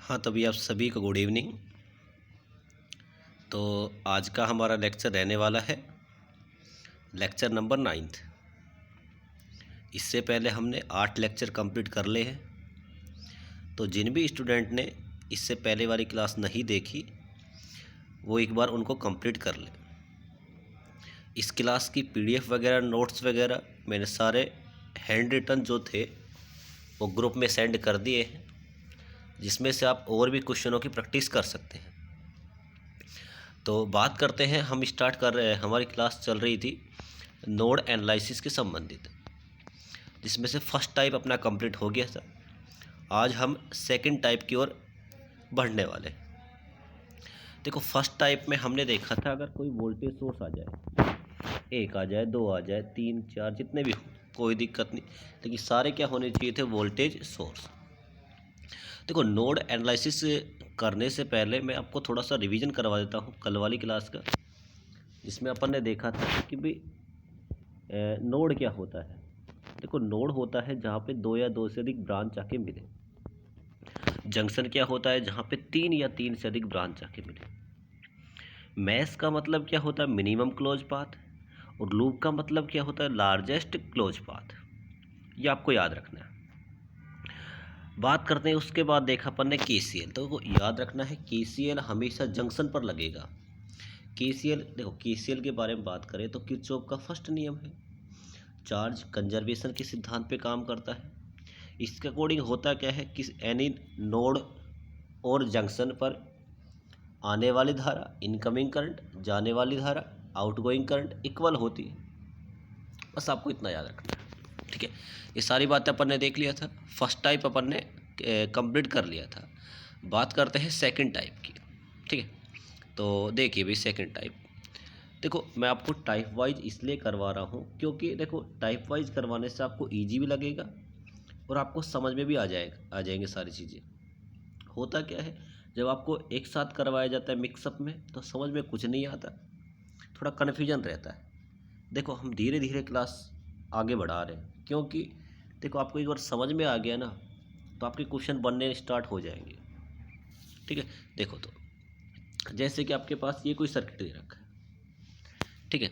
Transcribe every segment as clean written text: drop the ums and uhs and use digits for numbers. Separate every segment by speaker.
Speaker 1: हाँ, तभी आप सभी को गुड इवनिंग। तो आज का हमारा लेक्चर रहने वाला है लेक्चर नंबर 9। इससे पहले हमने 8 लेक्चर कंप्लीट कर लिए हैं। तो जिन भी स्टूडेंट ने इससे पहले वाली क्लास नहीं देखी वो एक बार उनको कंप्लीट कर ले। इस क्लास की पीडीएफ वगैरह नोट्स वगैरह मैंने सारे हैंड रिटन जो थे वो ग्रुप में सेंड कर दिए हैं, जिसमें से आप और भी क्वेश्चनों की प्रैक्टिस कर सकते हैं। तो बात करते हैं, हम स्टार्ट कर रहे हैं। हमारी क्लास चल रही थी नोड एनालिसिस के संबंधित, जिसमें से फर्स्ट टाइप अपना कंप्लीट हो गया था। आज हम सेकंड टाइप की ओर बढ़ने वाले। देखो, फर्स्ट टाइप में हमने देखा था अगर कोई वोल्टेज सोर्स आ जाए, एक आ जाए, दो आ जाए, तीन चार, जितने भी हो कोई दिक्कत नहीं, लेकिन सारे क्या होने चाहिए थे, वोल्टेज सोर्स। देखो, नोड एनालिसिस करने से पहले मैं आपको थोड़ा सा रिवीजन करवा देता हूँ कल वाली क्लास का, जिसमें अपन ने देखा था कि भाई नोड क्या होता है। देखो, नोड होता है जहाँ पे दो या दो से अधिक ब्रांच आके मिले। जंक्शन क्या होता है, जहाँ पे तीन या तीन से अधिक ब्रांच आके मिले। मैश का मतलब क्या होता है, मिनिमम क्लोज पाथ। और लूप का मतलब क्या होता है, लार्जेस्ट क्लोज पाथ। ये आपको याद रखना है। बात करते हैं, उसके बाद देखा अपन ने केसीएल। तो याद रखना है, केसीएल हमेशा जंक्शन पर लगेगा। केसीएल, देखो केसीएल के बारे में बात करें तो किरचॉफ का फर्स्ट नियम है, चार्ज कंजर्वेशन के सिद्धांत पे काम करता है। इसके अकॉर्डिंग होता क्या है कि एनी नोड और जंक्शन पर आने वाली धारा, इनकमिंग करंट, जाने वाली धारा, आउटगोइंग करंट इक्वल होती है। बस आपको इतना याद रखना है, ठीक है। ये सारी बातें अपन ने देख लिया था। फर्स्ट टाइप अपन ने कंप्लीट कर लिया था। बात करते हैं सेकंड टाइप की, ठीक है। तो देखिए भाई, सेकंड टाइप, देखो मैं आपको टाइप वाइज इसलिए करवा रहा हूँ क्योंकि देखो, टाइप वाइज करवाने से आपको ईजी भी लगेगा और आपको समझ में भी आ जाएंगे सारी चीज़ें। होता क्या है, जब आपको एक साथ करवाया जाता है मिक्सअप में, तो समझ में कुछ नहीं आता, थोड़ा कन्फ्यूजन रहता है। देखो, हम धीरे धीरे क्लास आगे बढ़ा रहे हैं, क्योंकि देखो आपको एक बार समझ में आ गया ना, तो आपके क्वेश्चन बनने स्टार्ट हो जाएंगे, ठीक है। देखो, तो जैसे कि आपके पास ये कोई सर्किट दे रखा है, ठीक है।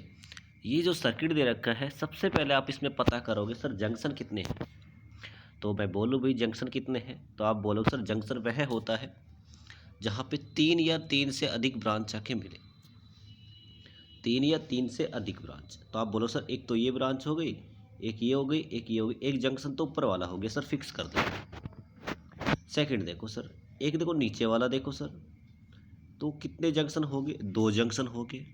Speaker 1: ये जो सर्किट दे रखा है, सबसे पहले आप इसमें पता करोगे सर जंक्शन कितने हैं। तो मैं बोलूँ भाई जंक्शन कितने हैं, तो आप बोलोगे सर जंक्शन वह होता है जहाँ पे तीन या तीन से अधिक ब्रांच आके मिले। तीन या तीन से अधिक ब्रांच, तो आप बोलो सर एक तो ये ब्रांच हो गई, एक ये हो गई, एक ये हो गई, एक जंक्शन तो ऊपर वाला हो गया सर, फिक्स कर दो। सेकंड देखो सर, एक देखो नीचे वाला देखो सर, तो कितने जंक्शन हो गए, दो जंक्शन हो गए।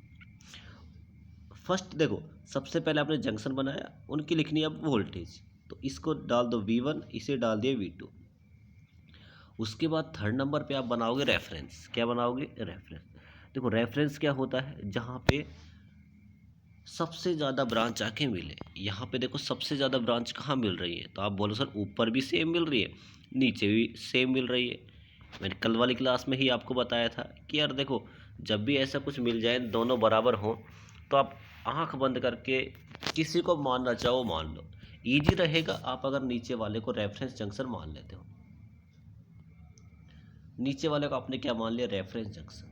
Speaker 1: फर्स्ट देखो, सबसे पहले आपने जंक्शन बनाया, उनकी लिखनी है अब वोल्टेज, तो इसको डाल दो V1, इसे डाल दिया V2। उसके बाद थर्ड नंबर पे आप बनाओगे रेफरेंस। क्या बनाओगे, रेफरेंस। देखो, रेफरेंस क्या होता है, जहाँ पे सबसे ज़्यादा ब्रांच आके मिले। यहाँ पे देखो सबसे ज़्यादा ब्रांच कहाँ मिल रही है, तो आप बोलो सर ऊपर भी सेम मिल रही है, नीचे भी सेम मिल रही है। मैंने कल वाली क्लास में ही आपको बताया था कि यार देखो, जब भी ऐसा कुछ मिल जाए दोनों बराबर हों, तो आप आंख बंद करके किसी को मानना चाहो मान लो। ईजी रहेगा आप अगर नीचे वाले को रेफरेंस जंक्शन मान लेते हो। नीचे वाले को आपने क्या मान लिया, reference junction.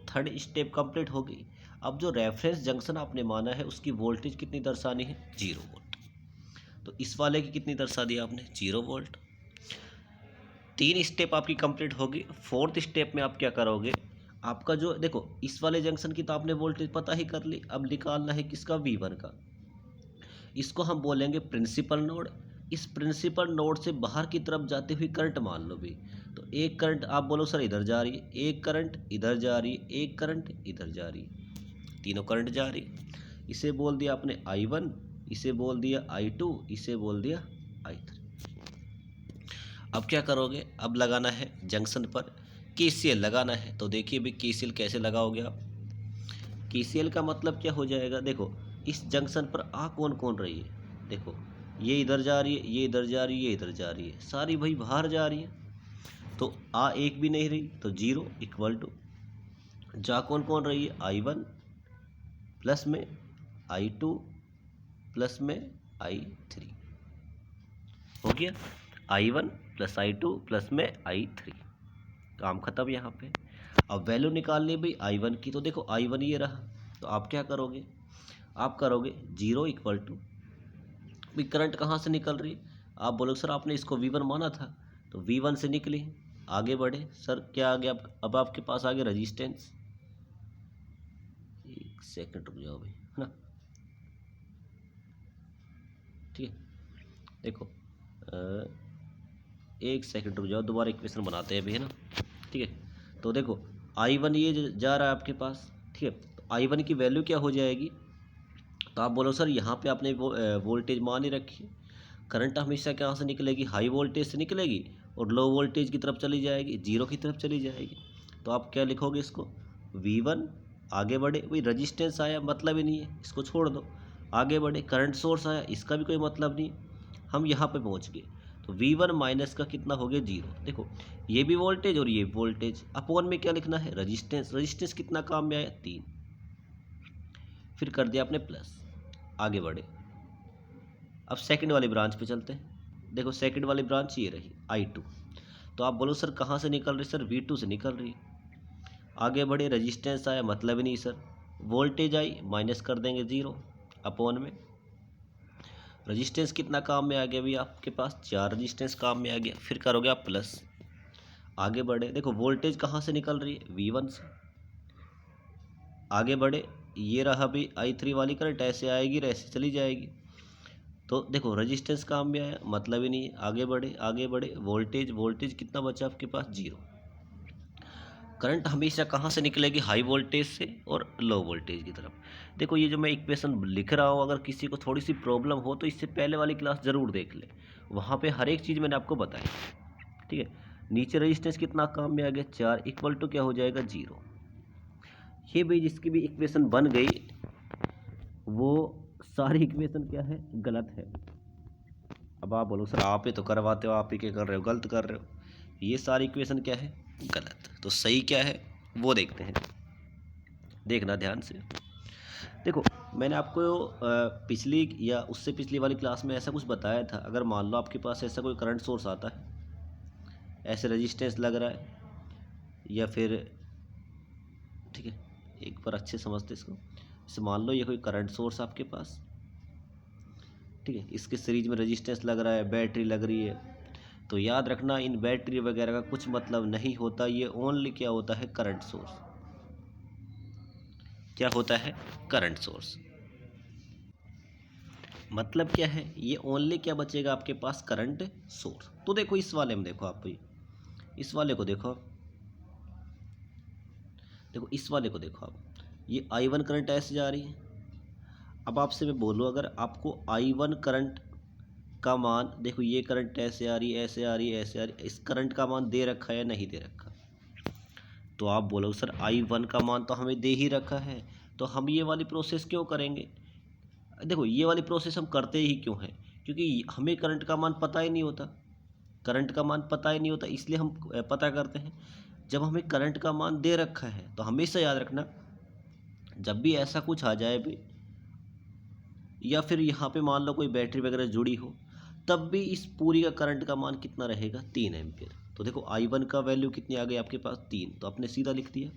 Speaker 1: Third step complete हो गई। अब जो रेफरेंस जंक्शन आपने माना है, उसकी वोल्टेज कितनी दर्शानी है, 0 वोल्ट। तो इस वाले की कितनी दर्शा दी आपने, 0 वोल्ट। तीन स्टेप आपकी कंप्लीट होगी। फोर्थ स्टेप में आप क्या करोगे, आपका जो देखो इस वाले जंक्शन की तो आपने वोल्टेज पता ही कर ली, अब निकालना है किसका, V1 का। इसको हम बोलेंगे प्रिंसिपल नोड। इस प्रिंसिपल नोड से बाहर की तरफ जाते हुए करंट मान लो भी, तो एक करंट आप बोलो सर इधर जा रही है, एक करंट इधर जा रही है, एक करंट इधर जा रही है, तीनों करंट जा रही है। इसे बोल दिया आपने I1, इसे बोल दिया I2, इसे बोल दिया I3। अब क्या करोगे, अब लगाना है जंक्शन पर KCL लगाना है। तो देखिए भाई KCL कैसे लगाओगे आप। KCL का मतलब क्या हो जाएगा, देखो इस जंक्शन पर आ कौन कौन रही है, देखो ये इधर जा रही है, ये इधर जा रही है, ये इधर जा रही है, सारी भाई बाहर जा रही है, तो आ एक भी नहीं रही, तो 0 इक्वल टू जा कौन कौन रही है, I1 प्लस में I2 प्लस में I3। हो गया I1 प्लस I2 प्लस में I3। काम खत्म यहाँ पे। अब वैल्यू निकालनी भाई I1 की, तो देखो I1 ये रहा, तो आप क्या करोगे, आप करोगे 0 इक्वल टू, भाई करंट कहाँ से निकल रही है, आप बोलोगे सर आपने इसको V1 माना था, तो V1 से निकली, आगे बढ़े सर, क्या आ गया अब आपके पास आ गया रजिस्टेंस, एक सेकंड रुक जाओ भाई, है ना, ठीक है। देखो एक सेकंड रुक जाओ, दोबारा इक्वेशन बनाते हैं अभी, है ना, ठीक है। तो देखो I1 ये जा रहा है आपके पास, ठीक है, तो I1 की वैल्यू क्या हो जाएगी, तो आप बोलो सर यहाँ पे आपने वोल्टेज मान ही रखी है, करंट हमेशा कहाँ से निकलेगी, हाई वोल्टेज से निकलेगी और लो वोल्टेज की तरफ चली जाएगी, जीरो की तरफ चली जाएगी। तो आप क्या लिखोगे इसको, V1 आगे बढ़े, वही रजिस्टेंस आया मतलब ही नहीं है, इसको छोड़ दो, आगे बढ़े करंट सोर्स आया, इसका भी कोई मतलब नहीं, हम यहाँ पे पहुँच गए। तो V1 माइनस का कितना हो गया, जीरो। देखो ये भी वोल्टेज और ये वोल्टेज, अपोन में क्या लिखना है, रजिस्टेंस, रजिस्टेंस कितना काम में आया, 3, फिर कर दिया आपने प्लस, आगे बढ़े। अब सेकंड वाली ब्रांच पे चलते हैं। देखो सेकंड वाली ब्रांच ये रही I2, तो आप बोलो सर कहाँ से निकल रही, सर V2 से निकल रही, आगे बढ़े, रजिस्टेंस आया मतलब ही नहीं सर, वोल्टेज आई माइनस कर देंगे 0 अपॉन में, रजिस्टेंस कितना काम में आ गया भाई आपके पास, 4 रजिस्टेंस काम में आ गया, फिर करोगे आप प्लस, आगे बढ़े। देखो वोल्टेज कहाँ से निकल रही है, V1 से, आगे बढ़े, ये रहा भी I3 वाली करंट, ऐसे आएगी ऐसे चली जाएगी, तो देखो रजिस्टेंस काम में आया मतलब ही नहीं है, आगे बढ़े, आगे बढ़े, वोल्टेज, वोल्टेज कितना बचा आपके पास, 0। करंट हमेशा कहाँ से निकलेगी, हाई वोल्टेज से और लो वोल्टेज की तरफ। देखो ये जो मैं इक्वेशन लिख रहा हूँ, अगर किसी को थोड़ी सी प्रॉब्लम हो तो इससे पहले वाली क्लास ज़रूर देख ले, वहाँ पे हर एक चीज़ मैंने आपको बताई, ठीक है। नीचे रजिस्टेंस कितना काम में आ गया, 4 इक्वल टू क्या हो जाएगा, 0। ये भाई जिसकी भी इक्वेशन बन गई वो सारी इक्वेशन क्या है, गलत है। अब आप बोलो सर आप ही तो करवाते हो, आप ही क्या कर रहे हो, गलत कर रहे हो, ये सारी इक्वेशन क्या है, गलत। तो सही क्या है वो देखते हैं, देखना ध्यान से। देखो मैंने आपको पिछली या उससे पिछली वाली क्लास में ऐसा कुछ बताया था, अगर मान लो आपके पास ऐसा कोई करंट सोर्स आता है, ऐसे रजिस्टेंस लग रहा है या फिर, ठीक है एक बार अच्छे समझते इसको, जैसे मान लो ये कोई करंट सोर्स आपके पास, ठीक है, इसके सीरीज में रजिस्टेंस लग रहा है, बैटरी लग रही है, तो याद रखना इन बैटरी वगैरह का कुछ मतलब नहीं होता, ये ओनली क्या होता है, करंट सोर्स। क्या होता है, करंट सोर्स। मतलब क्या है, ये ओनली क्या बचेगा आपके पास, करंट सोर्स। तो देखो इस वाले में देखो आप, इस वाले को देखो, देखो इस वाले को देखो आप, ये I1 करंट ऐसे जा रही है। अब आपसे मैं बोलूँ अगर आपको I1 करंट का मान, देखो ये करंट ऐसे आ रही है, ऐसे आ रही है, ऐसे आ रही है, इस करंट का मान दे रखा है या नहीं दे रखा, तो आप बोलोगे सर I1 का मान तो हमें दे ही रखा है, तो हम ये वाली प्रोसेस क्यों करेंगे। देखो ये वाली प्रोसेस हम करते ही क्यों हैं, क्योंकि हमें करंट का मान पता ही नहीं होता, करंट का मान पता ही नहीं होता, इसलिए हम पता करते हैं। जब हमें करंट का मान दे रखा है तो हमेशा याद रखना, जब भी ऐसा कुछ आ जाए भी, या फिर यहाँ पे मान लो कोई बैटरी वगैरह जुड़ी हो, तब भी इस पूरी का करंट का मान कितना रहेगा, 3 एम्पियर। तो देखो I1 का वैल्यू कितनी आ गई आपके पास, 3, तो आपने सीधा लिख दिया।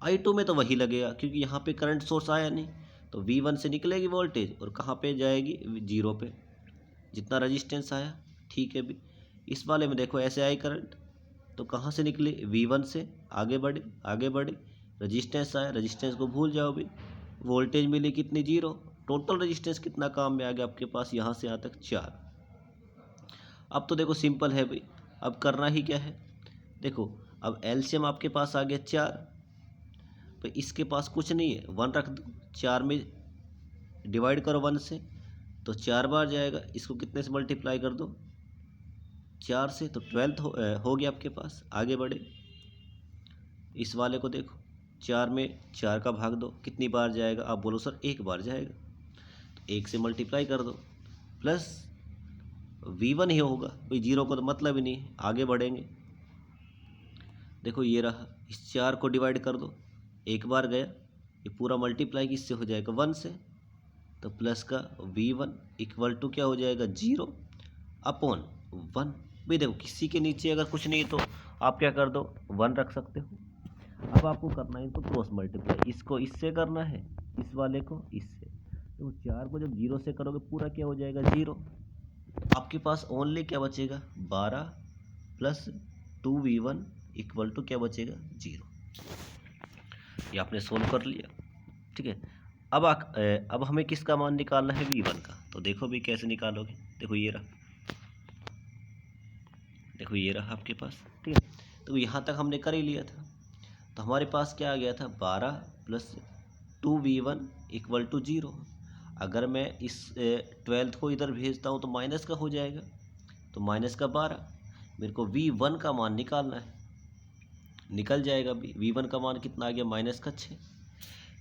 Speaker 1: I2 में तो वही लगेगा क्योंकि यहाँ पे करंट सोर्स आया नहीं, तो V1 से निकलेगी वोल्टेज और कहाँ पे जाएगी, 0 पे, जितना रजिस्टेंस आया, ठीक है भी। इस वाले में देखो ऐसे आई करंट, तो कहाँ से निकले, V1 से, आगे बढ़े, आगे बढ़े, रजिस्टेंस आया, रजिस्टेंस को भूल जाओ भी, वोल्टेज मिली कितनी, 0। टोटल रजिस्टेंस कितना काम में आ गया आपके पास, यहाँ से यहाँ तक 4। अब तो देखो सिंपल है भाई, अब करना ही क्या है, देखो अब एलसीएम आपके पास आ गया 4, तो इसके पास कुछ नहीं है, 1 रख दो, 4 में डिवाइड करो 1 से, तो 4 बार जाएगा, इसको कितने से मल्टीप्लाई कर दो, 4 से, तो 12 हो गया आपके पास। आगे बढ़े, इस वाले को देखो, 4 में 4 का भाग दो, कितनी बार जाएगा, आप बोलो सर 1 बार जाएगा, तो 1 से मल्टीप्लाई कर दो, प्लस V1 ही होगा, कोई 0 को तो मतलब ही नहीं है। आगे बढ़ेंगे, देखो ये रहा, इस 4 को डिवाइड कर दो, 1 बार गया, ये पूरा मल्टीप्लाई किससे हो जाएगा, 1 से, तो प्लस का V1 इक्वल टू क्या हो जाएगा, 0 अपॉन 1। भाई देखो किसी के नीचे अगर कुछ नहीं है तो आप क्या कर दो 1 रख सकते हो। अब आपको करना है इनको क्रॉस मल्टीप्लाई, इसको इससे करना है, इस वाले को इससे। तो 4 को जब 0 से करोगे पूरा क्या हो जाएगा 0। आपके पास ओनली क्या बचेगा 12 प्लस 2v1 इक्वल टू क्या बचेगा 0। ये आपने सोल्व कर लिया, ठीक है। अब हमें किसका मान निकालना है v1 का। तो देखो भी कैसे निकालोगे, देखो ये रहा, देखो ये रहा आपके पास, ठीक है। तो यहाँ तक हमने कर ही लिया था। तो हमारे पास क्या आ गया था 12 प्लस 2v1 इक्वल टू 0। अगर मैं इस 12th को इधर भेजता हूँ तो माइनस का हो जाएगा, तो माइनस का 12। मेरे को v1 का मान निकालना है, निकल जाएगा भी। v1 का मान कितना आ गया माइनस का 6।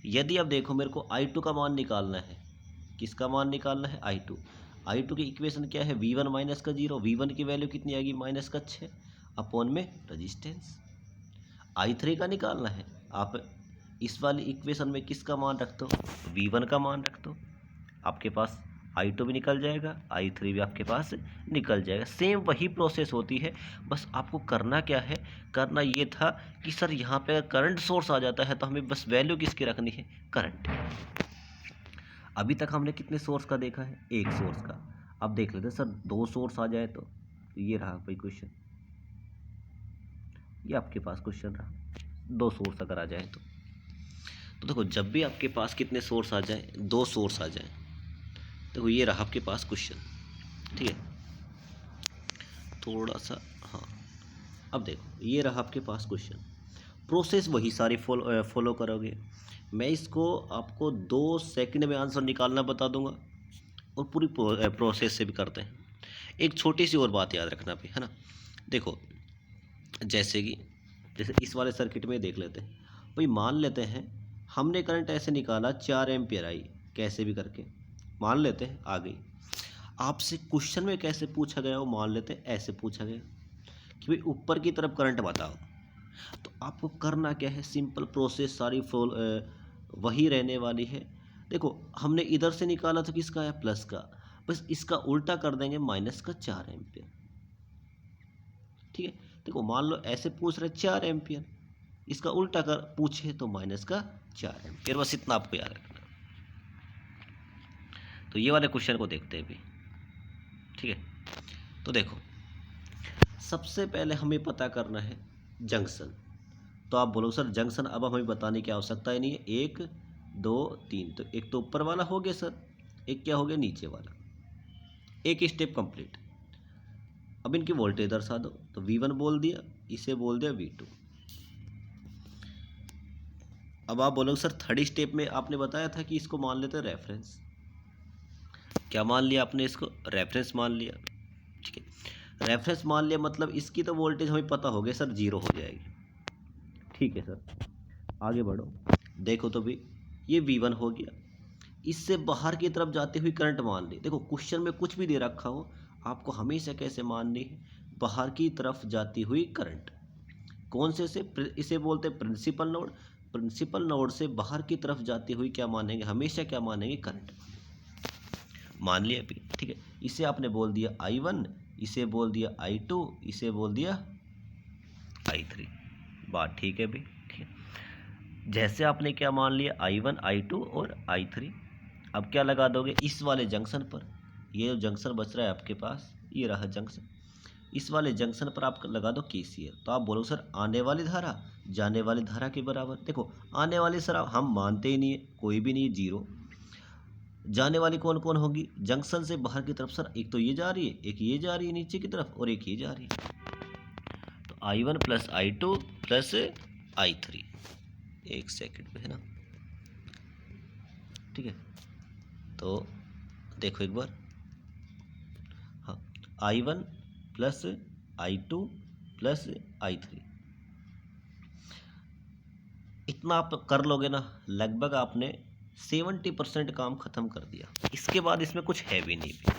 Speaker 1: यदि अब देखो मेरे को i2 का मान निकालना है, किसका मान निकालना है i2 की इक्वेशन क्या है v1 माइनस का 0। v1 की वैल्यू कितनी आएगी माइनस का 6 अपॉन में रजिस्टेंस। i3 का निकालना है, आप इस वाली इक्वेशन में किसका मान रखते हो v1 का मान रखते हो, आपके पास i2 भी निकल जाएगा, i3 भी आपके पास निकल जाएगा। सेम वही प्रोसेस होती है, बस आपको करना क्या है, करना ये था कि सर यहाँ पे करंट सोर्स आ जाता है तो हमें बस वैल्यू किसकी रखनी है करंट। अभी तक हमने कितने सोर्स का देखा है एक सोर्स का। अब देख लेते हैं सर 2 सोर्स आ जाए तो ये रहा भाई क्वेश्चन, ये आपके पास क्वेश्चन रहा 2 सोर्स अगर आ जाए तो देखो जब भी आपके पास कितने सोर्स आ जाए 2 सोर्स आ जाए, देखो ये रहा आपके पास क्वेश्चन, ठीक है। थोड़ा सा हाँ, अब देखो ये रहा आपके पास क्वेश्चन, प्रोसेस वही सारी फॉलो करोगे। मैं इसको आपको 2 सेकंड में आंसर निकालना बता दूंगा और पूरी प्रोसेस से भी करते हैं। एक छोटी सी और बात याद रखना भी है ना, देखो जैसे इस वाले सर्किट में देख लेते हैं भाई, मान लेते हैं हमने करंट ऐसे निकाला 4 एम्पियर आई, कैसे भी करके मान लेते हैं आ गई। आपसे क्वेश्चन में कैसे पूछा गया वो मान लेते हैं ऐसे पूछा गया कि भाई ऊपर की तरफ करंट बताओ। तो आपको करना क्या है, सिंपल प्रोसेस सारी वही रहने वाली है। देखो हमने इधर से निकाला तो किसका है प्लस का, बस इसका उल्टा कर देंगे माइनस का 4 एम्पियर, ठीक है। देखो मान लो ऐसे पूछ रहे 4 एम्पियर, इसका उल्टा कर पूछे तो माइनस का 4 एम्पियर, बस इतना आपको याद रखना। तो ये वाले क्वेश्चन को देखते हैं भी, ठीक है। तो देखो सबसे पहले हमें पता करना है जंक्शन। तो आप बोलो सर जंक्शन अब हमें बताने की आवश्यकता ही नहीं है, 1 2 3, तो एक तो ऊपर वाला हो गया सर, एक क्या हो गया नीचे वाला, एक स्टेप कंप्लीट। अब इनकी वोल्टेज दर्शा दो, तो V1 बोल दिया, इसे बोल दिया V2। अब आप बोलोगे सर थर्ड स्टेप में आपने बताया था कि इसको मान लेते हैं रेफरेंस। क्या मान लिया आपने, इसको रेफरेंस मान लिया, ठीक है। रेफरेंस मान लिया मतलब इसकी तो वोल्टेज हमें पता हो गया सर 0 हो जाएगी, ठीक है सर। आगे बढ़ो, देखो तो भी ये V1 हो गया, इससे बाहर की तरफ जाती हुई करंट मान ली। देखो क्वेश्चन में कुछ भी दे रखा हो आपको हमेशा कैसे माननी है, बाहर की तरफ जाती हुई करंट। कौन से इसे बोलते हैं प्रिंसिपल नोड। प्रिंसिपल नोड से बाहर की तरफ जाती हुई क्या मानेंगे, हमेशा क्या मानेंगे करंट। मान लिया अभी, ठीक है। इसे आपने बोल दिया I1, इसे बोल दिया I2, इसे बोल दिया I3, बात ठीक है भाई, ठीक है। जैसे आपने क्या मान लिया I1 I2 और I3, अब क्या लगा दोगे इस वाले जंक्शन पर, ये जो जंक्शन बच रहा है आपके पास ये रहा जंक्शन, इस वाले जंक्शन पर आप लगा दो KCL। तो आप बोलो सर आने वाली धारा जाने वाली धारा के बराबर। देखो आने वाली सर हम मानते ही नहीं है, कोई भी नहीं, 0। जाने वाली कौन कौन होगी, जंक्शन से बाहर की तरफ सर एक तो ये जा रही है, एक ये जा रही है नीचे की तरफ और एक ये जा रही है। तो I1 plus I2 plus I3, एक सेकंड में है ना, ठीक है। तो देखो एक बार, हाँ I1 plus I2 plus I3, इतना आप कर लोगे ना लगभग आपने 70% काम खत्म कर दिया। इसके बाद इसमें कुछ है भी नहीं भी,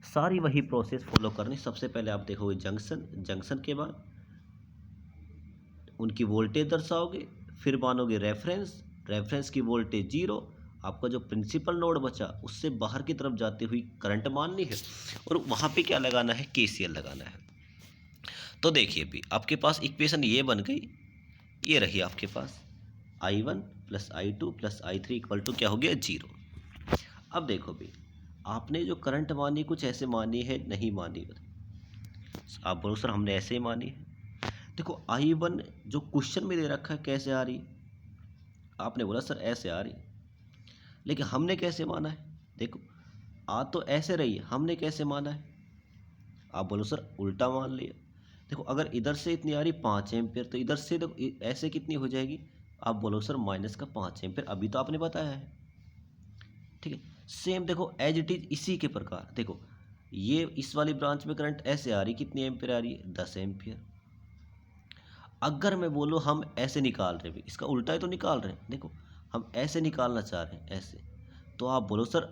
Speaker 1: सारी वही प्रोसेस फॉलो करनी। सबसे पहले आप देखोगे जंक्शन, जंक्शन के बाद उनकी वोल्टेज दर्शाओगे, फिर मानोगे रेफरेंस, रेफरेंस की वोल्टेज 0, आपका जो प्रिंसिपल नोड बचा उससे बाहर की तरफ जाती हुई करंट माननी है और वहाँ पे क्या लगाना है KCL लगाना है। तो देखिए भी आपके पास इक्वेशन ये बन गई, ये रही आपके पास I1 plus I2 plus I3 equal to क्या हो गया 0। अब देखो भी आपने जो करंट मानी कुछ ऐसे मानी है, नहीं मानी, आप बोलो सर हमने ऐसे ही मानी है। देखो I1 जो क्वेश्चन में दे रखा है कैसे आ रही है, आपने बोला सर ऐसे आ रही, लेकिन हमने कैसे माना है, देखो आ तो ऐसे रही है, हमने कैसे माना है, आप बोलो सर उल्टा मान लिया। देखो अगर इधर से इतनी आ रही 5 एम्पियर, तो इधर से देखो ऐसे कितनी हो जाएगी, आप बोलो सर माइनस का 5 एम्पियर, अभी तो आपने बताया है। ठीक है, सेम देखो एज इट इज इसी के प्रकार देखो ये इस वाली ब्रांच में करंट ऐसे आ रही, कितनी एम्पियर आ रही है 10 एम्पियर। अगर मैं बोलूँ हम ऐसे निकाल रहे हैं, इसका उल्टा ही तो निकाल रहे हैं, देखो हम ऐसे निकालना चाह रहे हैं ऐसे, तो आप बोलो सर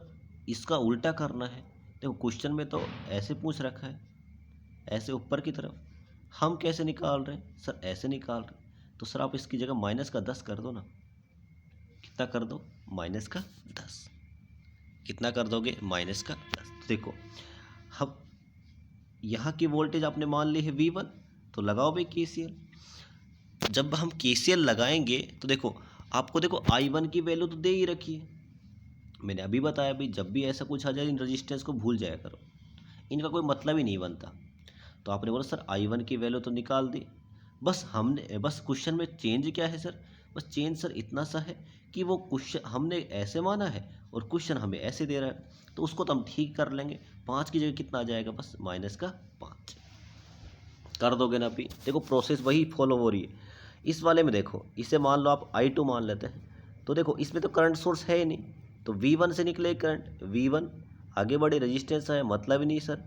Speaker 1: इसका उल्टा करना है। देखो क्वेश्चन में तो ऐसे पूछ रखा है, ऐसे ऊपर की तरफ, हम कैसे निकाल रहे हैं सर ऐसे निकाल रहे हैं, तो सर आप इसकी जगह माइनस का 10 कर दो ना। कितना कर दो, माइनस का 10। कितना कर दोगे, माइनस का 10। तो देखो हम यहाँ की वोल्टेज आपने मान ली है V1, तो लगाओ भाई KCL। जब हम KCL लगाएंगे तो देखो आपको देखो I1 की वैल्यू तो दे ही रखी है, मैंने अभी बताया भाई जब भी ऐसा कुछ आ जाए इन रजिस्टेंस को भूल जाया करो, इनका कोई मतलब ही नहीं बनता। तो आपने बोला सर I1 की वैल्यू तो निकाल दी, बस हमने बस क्वेश्चन में चेंज क्या है सर, बस चेंज सर इतना सा है कि वो क्वेश्चन हमने ऐसे माना है और क्वेश्चन हमें ऐसे दे रहा है, तो उसको तो हम ठीक कर लेंगे। 5 की जगह कितना आ जाएगा, बस माइनस का 5 कर दोगे ना। अभी देखो प्रोसेस वही फॉलो हो रही है। इस वाले में देखो इसे मान लो आप I2 मान लेते हैं, तो देखो इसमें तो करंट सोर्स है ही नहीं, तो V1 से निकले करंट, V1 आगे बढ़े, रजिस्टेंस है मतलब ही नहीं सर,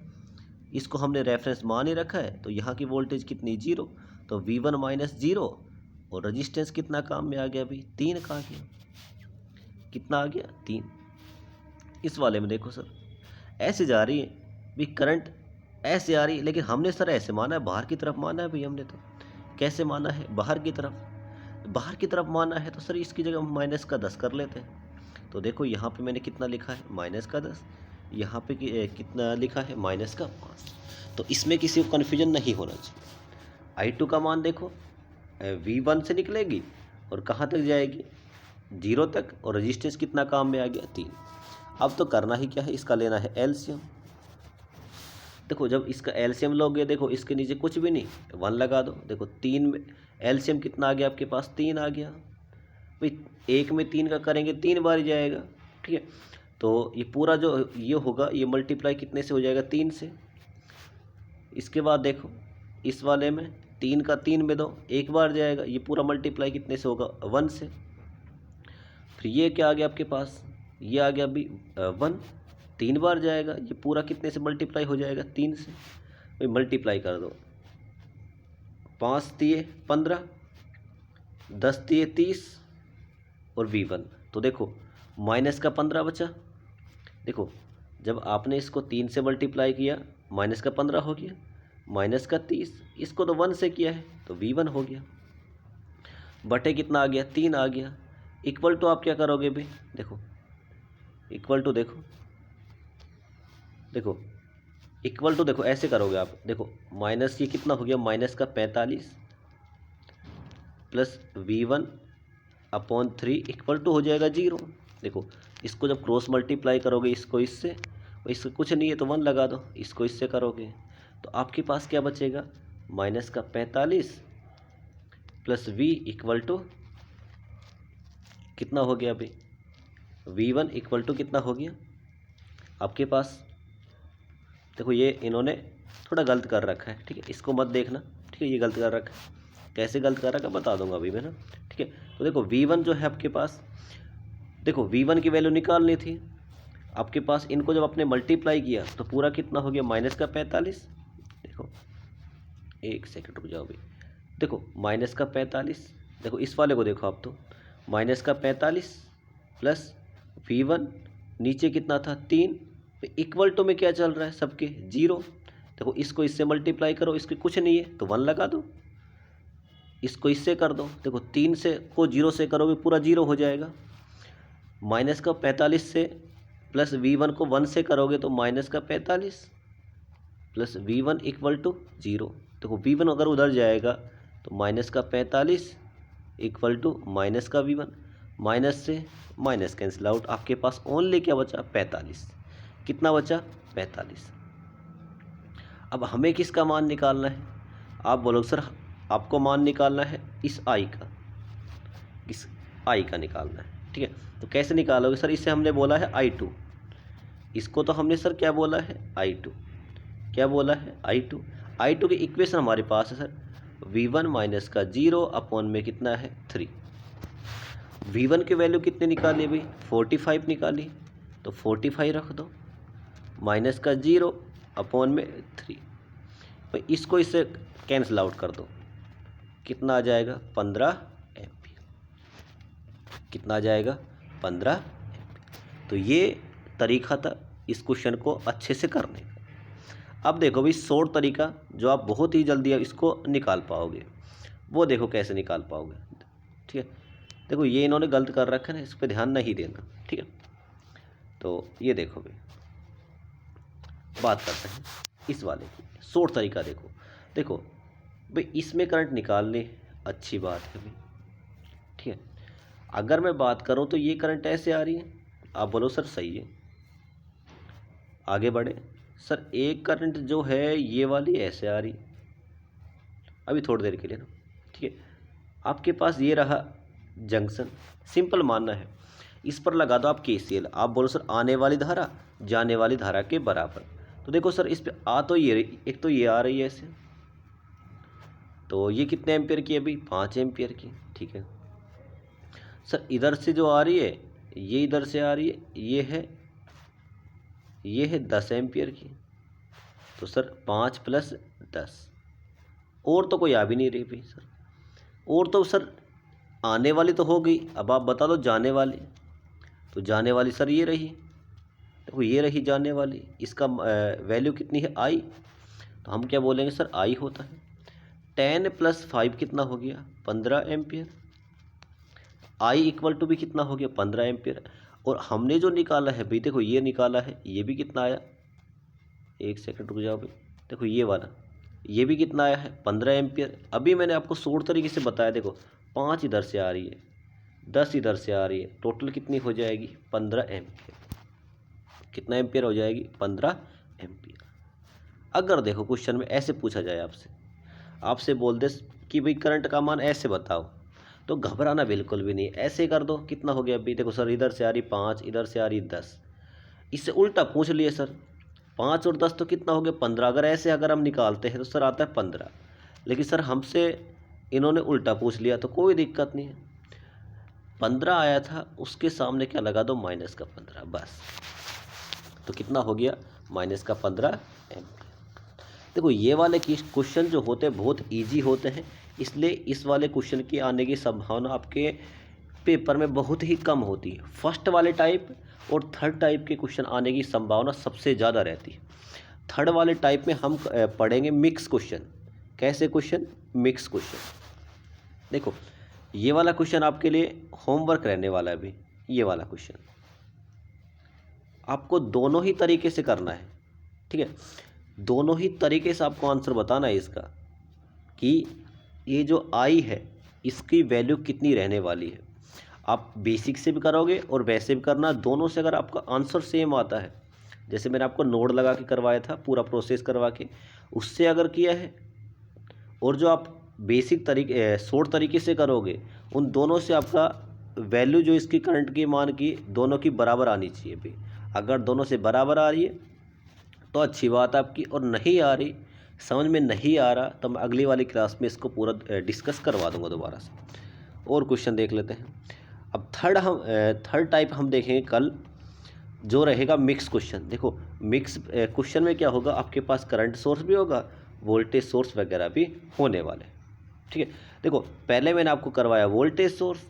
Speaker 1: इसको हमने रेफरेंस मान ही रखा है, तो यहाँ की वोल्टेज कितनी 0, तो V1 माइनस 0, और रजिस्टेंस कितना काम में आ गया अभी 3 का आ गया, कितना आ गया 3। इस वाले में देखो सर ऐसे जा रही है भी करंट, ऐसे आ रही है, लेकिन हमने सर ऐसे माना है, बाहर की तरफ माना है भाई हमने, तो कैसे माना है बाहर की तरफ, बाहर की तरफ माना है, तो सर इसकी जगह हम माइनस का 10 कर लेते हैं। तो देखो यहाँ पे मैंने कितना लिखा है माइनस का 10, यहाँ पे कितना लिखा है माइनस का 5, तो इसमें किसी को कन्फ्यूजन नहीं होना चाहिए। I2 का मान देखो V1 से निकलेगी और कहाँ तक जाएगी 0 तक, और रजिस्टेंस कितना काम में आ गया 3। अब तो करना ही क्या है, इसका लेना है एलसीएम। देखो जब इसका एलसीएम लोगे, देखो इसके नीचे कुछ भी नहीं, 1 लगा दो, देखो 3 में एलसीएम कितना आ गया आपके पास 3 आ गया भाई, 1 में 3 का करेंगे 3 बार जाएगा। ठीक है, तो ये पूरा जो ये होगा ये मल्टीप्लाई कितने से हो जाएगा 3 से। इसके बाद देखो इस वाले में 3 का 3 में दो, एक बार जाएगा, ये पूरा मल्टीप्लाई कितने से होगा 1 से। फिर ये क्या आ गया आपके पास, ये आ गया अभी 1, 3 बार जाएगा, ये पूरा कितने से मल्टीप्लाई हो जाएगा 3 से। भाई मल्टीप्लाई कर दो, 5 तिये 15, 10 तिये 30 और V1, तो देखो माइनस का 15 बचा। देखो जब आपने इसको 3 से मल्टीप्लाई किया माइनस का 15 हो गया, माइनस का 30, इसको तो 1 से किया है तो V1 हो गया, बटे कितना आ गया 3 आ गया। इक्वल टू आप क्या करोगे भाई, देखो इक्वल टू देखो, देखो इक्वल टू देखो ऐसे करोगे आप, देखो माइनस ये कितना हो गया माइनस का 45 plus V1 upon 3 equal to हो जाएगा 0। देखो इसको जब क्रॉस मल्टीप्लाई करोगे इसको इससे, और इसका कुछ नहीं है तो 1 लगा दो, इसको इससे करोगे तो आपके पास क्या बचेगा माइनस का 45 प्लस V इक्वल टू कितना हो गया अभी, V1 इक्वल टू कितना हो गया आपके पास। देखो ये इन्होंने थोड़ा गलत कर रखा है, ठीक है, इसको मत देखना, ठीक है, ये गलत कर रखा है, कैसे गलत कर रखा है बता दूंगा अभी मैं ना। ठीक है, तो देखो V1 जो है आपके पास, देखो V1 की वैल्यू निकालनी थी आपके पास, इनको जब आपने मल्टीप्लाई किया तो पूरा कितना हो गया माइनस का 45। देखो एक सेकंड रुक जाओ अभी, देखो माइनस का 45, देखो इस वाले को देखो आप, तो माइनस का 45 प्लस V1 नीचे कितना था 3, इक्वल टू में क्या चल रहा है सबके 0। देखो इसको इससे मल्टीप्लाई करो, इसके कुछ नहीं है तो 1 लगा दो, इसको इससे कर दो, देखो 3 से को 0 से करोगे पूरा 0 हो जाएगा, माइनस का 45 से प्लस V1 को 1 से करोगे तो माइनस का 45 प्लस V1 इक्वल टू 0। देखो V1 अगर उधर जाएगा तो माइनस का 45 इक्वल टू माइनस का V1, माइनस से माइनस कैंसिल आउट, आपके पास ओनली क्या बचा 45। कितना बचा 45। अब हमें किसका मान निकालना है? आप बोलोगे सर आपको मान निकालना है इस I का, इस I का निकालना है। ठीक है, तो कैसे निकालोगे सर? इसे हमने बोला है I2, इसको तो हमने सर क्या बोला है I2, क्या बोला है I2। I2 की इक्वेशन हमारे पास है सर V1 माइनस का 0 अपॉन में कितना है 3। V1 की वैल्यू कितने निकाली भाई 45 निकाली, तो 45 रख दो, माइनस का 0 अपॉन में 3। भाई इसको इससे कैंसिल आउट कर दो, कितना आ जाएगा 15 एम्पियर। कितना आ जाएगा 15 एम्पियर। तो ये तरीका था इस क्वेश्चन को अच्छे से करने का। अब देखो भाई शॉर्ट तरीका जो आप बहुत ही जल्दी इसको निकाल पाओगे, वो देखो कैसे निकाल पाओगे। ठीक है, देखो ये इन्होंने गलत कर रखा है ना, इस पर ध्यान नहीं देना। ठीक है, तो ये देखो भाई बात करते हैं इस वाले की शॉर्ट तरीका। देखो देखो भाई इसमें करंट निकाल ले, अच्छी बात है भाई। ठीक है, अगर मैं बात करूं तो ये करंट ऐसे आ रही है, आप बोलो सर सही है, आगे बढ़े। सर एक करंट जो है ये वाली ऐसे आ रही, अभी थोड़ी देर के लिए ना। ठीक है, आपके पास ये रहा जंक्शन, सिंपल मानना है, इस पर लगा दो आप KCL। आप बोलो सर आने वाली धारा जाने वाली धारा के बराबर। तो देखो सर इस पे आ तो ये रही, एक तो ये आ रही है ऐसे, तो ये कितने एम्पियर की है अभी 5 एम्पियर की। ठीक है सर, इधर से जो आ रही है ये इधर से आ रही है, ये है 10 एम्पियर की। तो सर 5 + 10, और तो कोई आ भी नहीं रही भाई सर, और तो सर आने वाली तो हो गई। अब आप बता दो जाने वाली, तो जाने वाली सर ये रही, देखो ये रही जाने वाली, इसका वैल्यू कितनी है I, तो हम क्या बोलेंगे सर I होता है 10 + 5 कितना हो गया 15 एम्पियर। I इक्वल टू भी कितना हो गया 15 एम्पियर। और हमने जो निकाला है भाई देखो ये निकाला है, ये भी कितना आया, एक सेकंड रुक जाओ भाई, देखो ये वाला ये भी कितना आया है 15 एम्पियर। अभी मैंने आपको शॉर्ट तरीके से बताया, देखो 5 इधर से आ रही है, 10 इधर से आ रही है, टोटल कितनी हो जाएगी 15 एम्पियर। कितना एम्पियर हो जाएगी 15 एम्पियर। अगर देखो क्वेश्चन में ऐसे पूछा जाए आपसे बोल दे कि भाई करंट का मान ऐसे बताओ, तो घबराना बिल्कुल भी नहीं, ऐसे कर दो। कितना हो गया अभी देखो सर इधर से आ रही 5, इधर से आ रही 10, इससे उल्टा पूछ लिए सर 5 और 10 तो कितना हो गया 15। अगर हम निकालते हैं तो सर आता है 15, लेकिन सर हमसे इन्होंने उल्टा पूछ लिया तो कोई दिक्कत नहीं है, 15 आया था उसके सामने क्या लगा दो माइनस का 15 बस, तो कितना हो गया माइनस का 15 एम्पियर। देखो ये वाले क्वेश्चन जो होते हैं बहुत इजी होते हैं, इसलिए इस वाले क्वेश्चन की आने की संभावना आपके पेपर में बहुत ही कम होती है। फर्स्ट वाले टाइप और थर्ड टाइप के क्वेश्चन आने की संभावना सबसे ज़्यादा रहती है। थर्ड वाले टाइप में हम पढ़ेंगे मिक्स क्वेश्चन। कैसे क्वेश्चन? Mix question. देखो ये वाला क्वेश्चन आपके लिए होमवर्क रहने वाला है अभी। ये वाला क्वेश्चन आपको दोनों ही तरीके से करना है, ठीक है, दोनों ही तरीके से आपको आंसर बताना है इसका कि ये जो आई है इसकी वैल्यू कितनी रहने वाली है। आप बेसिक से भी करोगे और वैसे भी करना, दोनों से अगर आपका आंसर सेम आता है, जैसे मैंने आपको नोड लगा के करवाया था पूरा प्रोसेस करवा के, उससे अगर किया है, और जो आप बेसिक तरीके शॉर्ट तरीके से करोगे, उन दोनों से आपका वैल्यू जो इसकी करंट की मान की दोनों की बराबर आनी चाहिए भी। अगर दोनों से बराबर आ रही है तो अच्छी बात है आपकी, और नहीं आ रही, समझ में नहीं आ रहा, तो मैं अगली वाली क्लास में इसको पूरा डिस्कस करवा दूंगा दोबारा से। और क्वेश्चन देख लेते हैं। अब थर्ड टाइप हम देखेंगे कल, जो रहेगा मिक्स क्वेश्चन। देखो मिक्स क्वेश्चन में क्या होगा, आपके पास करंट सोर्स भी होगा, वोल्टेज सोर्स वगैरह भी होने वाले, ठीक है। देखो पहले मैंने आपको करवाया वोल्टेज सोर्स,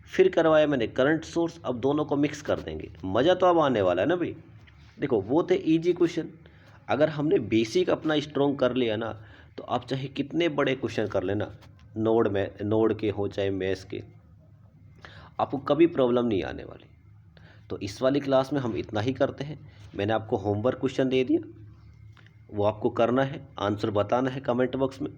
Speaker 1: फिर करवाया मैंने करंट सोर्स, अब दोनों को मिक्स कर देंगे, मज़ा तो अब आने वाला है ना भाई। देखो वो थे इजी क्वेश्चन, अगर हमने बेसिक अपना स्ट्रॉन्ग कर लिया ना, तो आप चाहे कितने बड़े क्वेश्चन कर लेना, नोड के हो चाहे मैथ्स के, आपको कभी प्रॉब्लम नहीं आने वाली। तो इस वाली क्लास में हम इतना ही करते हैं। मैंने आपको होमवर्क क्वेश्चन दे दिया, वो आपको करना है, आंसर बताना है कमेंट बॉक्स में।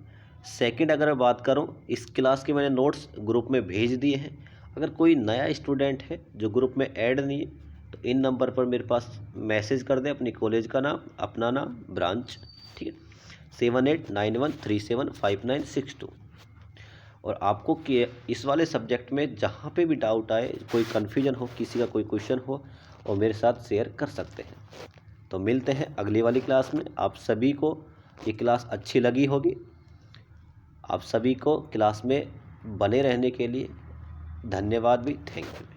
Speaker 1: सेकंड, अगर मैं बात करूं, इस क्लास के मैंने नोट्स ग्रुप में भेज दिए हैं। अगर कोई नया स्टूडेंट है जो ग्रुप में ऐड नहीं है तो इन नंबर पर मेरे पास मैसेज कर दे, अपनी कॉलेज का नाम, अपना नाम, ब्रांच, ठीक है, 7891375962। और आपको कि इस वाले सब्जेक्ट में जहाँ पे भी डाउट आए, कोई कन्फ्यूजन हो, किसी का कोई क्वेश्चन हो, और मेरे साथ शेयर कर सकते हैं। तो मिलते हैं अगली वाली क्लास में। आप सभी को ये क्लास अच्छी लगी होगी। आप सभी को क्लास में बने रहने के लिए धन्यवाद भी, थैंक यू।